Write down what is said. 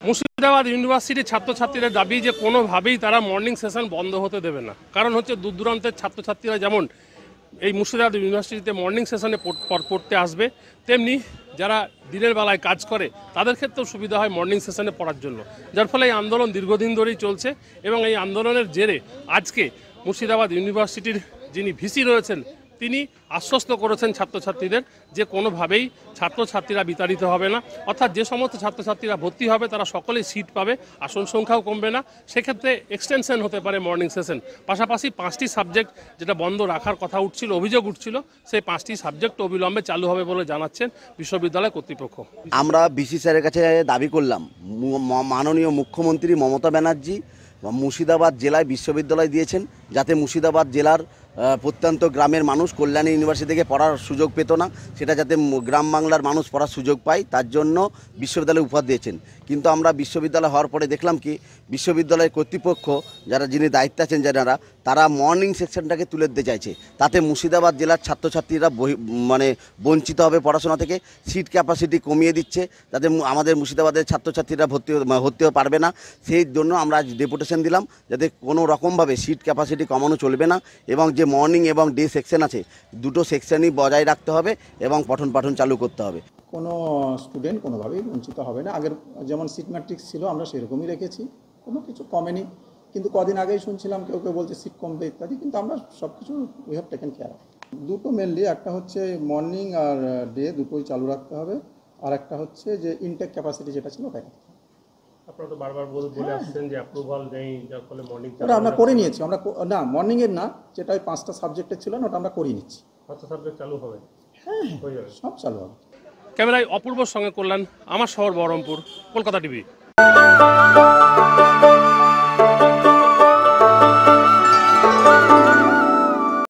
মুর্শিদাবাদ ইউনিভার্সিটির ছাত্রছাত্রীদের দাবি যে কোনোভাবেই তারা মর্নিং সেশন বন্ধ হতে দেবে না। কারণ হচ্ছে দূর দূরান্তের ছাত্রছাত্রীরা যেমন এই মুর্শিদাবাদ ইউনিভার্সিটিতে মর্নিং সেশনে পড়তে আসবে, তেমনি যারা দিনের বেলায় কাজ করে তাদের ক্ষেত্রেও সুবিধা হয় মর্নিং সেশনে পড়ার জন্য। যার ফলে এই আন্দোলন দীর্ঘদিন ধরেই চলছে এবং এই আন্দোলনের জেরে আজকে মুর্শিদাবাদ ইউনিভার্সিটির যিনি ভিসি রয়েছেন তিনি আশ্বস্ত করেছেন ছাত্রছাত্রীদের যে কোনোভাবেই ছাত্রছাত্রীরা বিতাড়িত হবে না, অর্থাৎ যে সমস্ত ছাত্রছাত্রীরা ভর্তি হবে তারা সকলেই সিট পাবে, আসন সংখ্যাও কমবে না। সেক্ষেত্রে এক্সটেনশন হতে পারে মর্নিং সেশন। পাশাপাশি 5টি সাবজেক্ট যেটা বন্ধ রাখার কথা উঠছিল, অভিযোগ উঠছিল, সেই 5টি সাবজেক্ট অবিলম্বে চালু হবে বলে জানাচ্ছেন বিশ্ববিদ্যালয় কর্তৃপক্ষ। আমরা ভিসি স্যারের কাছে দাবি করলাম মাননীয় মুখ্যমন্ত্রী মমতা ব্যানার্জি মুর্শিদাবাদ জেলায় বিশ্ববিদ্যালয় দিয়েছেন যাতে মুর্শিদাবাদ জেলার প্রত্যন্ত গ্রামের মানুষ কল্যাণী ইউনিভার্সিটি থেকে পড়ার সুযোগ পেত না, সেটা যাতে গ্রাম বাংলার মানুষ পড়ার সুযোগ পায় তার জন্য বিশ্ববিদ্যালয় উপহার দিয়েছেন। কিন্তু আমরা বিশ্ববিদ্যালয় হওয়ার পরে দেখলাম কি বিশ্ববিদ্যালয়ের কর্তৃপক্ষ যিনি দায়িত্বে আছেন যারা তারা মর্নিং সেকশনটাকে তুলে দিতে চাইছে। তাতে মুর্শিদাবাদ জেলার ছাত্রছাত্রীরা বঞ্চিত হবে পড়াশোনা থেকে, সিট ক্যাপাসিটি কমিয়ে দিচ্ছে, যাতে আমাদের মুর্শিদাবাদের ছাত্রছাত্রীরা ভর্তি হতে পারবে না। সেই জন্য আমরা আজ ডেপুটেশন দিলাম যাতে কোনো রকমভাবে সিট ক্যাপাসিটি কমানো চলবে না এবং যে মর্নিং এবং ডে সেকশন আছে দুটো সেকশনই বজায় রাখতে হবে এবং পঠন পাঠন চালু করতে হবে। কোনো স্টুডেন্ট কোনোভাবেই বঞ্চিত হবে না। আগের যেমন সিট ম্যাট্রিক্স ছিল আমরা সেরকমই রেখেছি, কোনো কিছু কমেনি। কিন্তু কদিন আগেই শুনছিলাম কেউ বলছে সিট কমবে ইত্যাদি, কিন্তু আমরা সব কিছু we have taken care of. দুটো মেনলি, একটা হচ্ছে মর্নিং আর ডে দুটোই চালু রাখতে হবে, আর একটা হচ্ছে যে ইনটেক ক্যাপাসিটি যেটা ছিল ওটাই রাখতে হবে। আপনারা তো বারবার বলে আসছেন যে অ্যাপ্রুভাল নেই, যার ফলে মর্নিং আমরা করে নিয়েছি। আমরা না মর্নিংয়ের না, যেটা ওই 5টা সাবজেক্টের ছিল না ওটা আমরা করিয়ে নিচ্ছি। 5টা সাবজেক্ট চালু হবে? হ্যাঁ, সব চালু হবে। ক্যামেরায় অপূর্বর সঙ্গে কল্যাণ, আমার শহর বহরমপুর, কলকাতা টিভি।